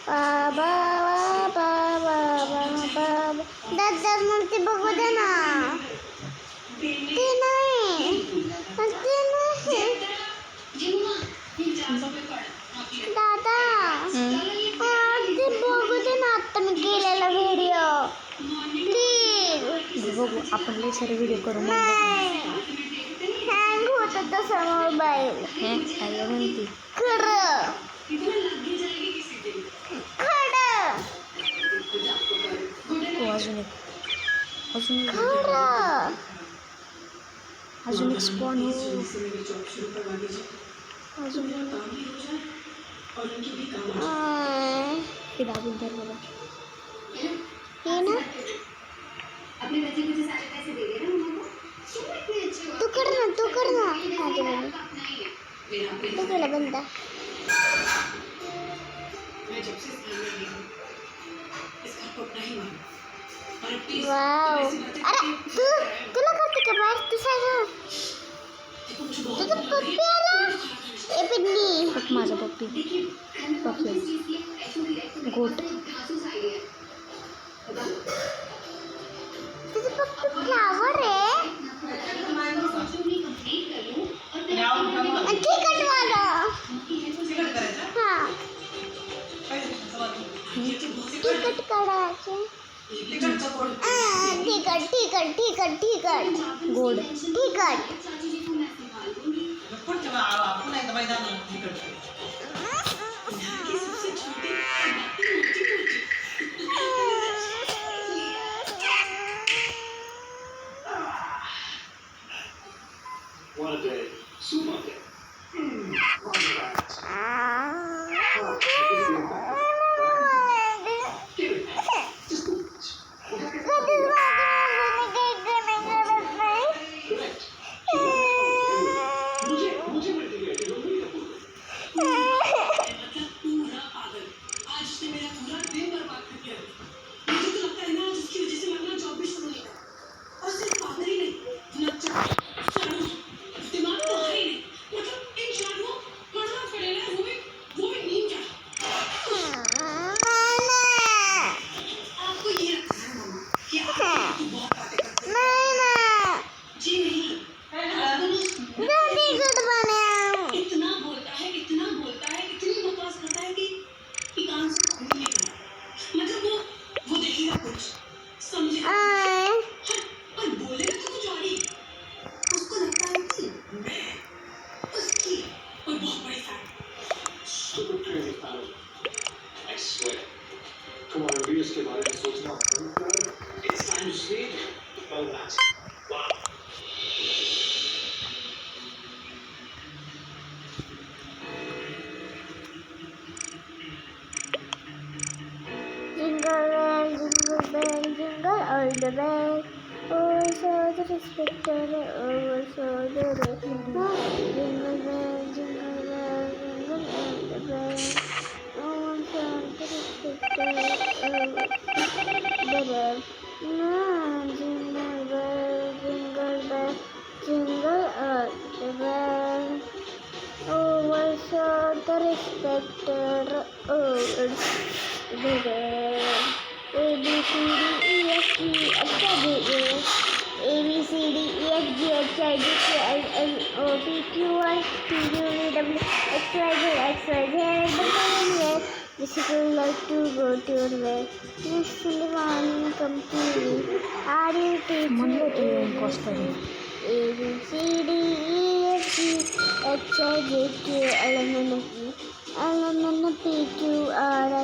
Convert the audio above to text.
बाबा बाबा बाबा दादा मूर्ती बघू दे ना. ते नाही दादा ते बघू दे ना. आता मी केलेला व्हिडिओ प्लीज. बघू आपण लई सारे व्हिडिओ करू. हँग होत तसा मोबाईल. काय म्हणते खरं अजून एक स्पॉन हो. अजून हे दाबून तर बघा. हे ना तू कर ना तू केलं बंद. वाव अरे तुला करते का बाहेर तू सांग. तुझं पप्पी आला ए पिन्नी. माझा पप्पी गोट. तुझं पप्पी फ्लावर आहे. तिखट वाला. हां तिखट काढायचे. तिखट गोड. तिखट इसके बारे में सोचना it's time to sleep. Well, that's wow. Jingle bell, jingle all the way. Oh, so the respected, oh, so the jingle bell, jingle all the way. Oh, so the respected, oh, the way. Jingle bell, jingle all the way. Oh, so the respected, oh, the way. A B C D E F G H I J K A B C D E F G H I J K L M O P Q R T U V W X Y Z. The time where the people like to go to your way. Miss Sullivan, come to me. Are you taking A B C D E F G H I J K L M N O P Q R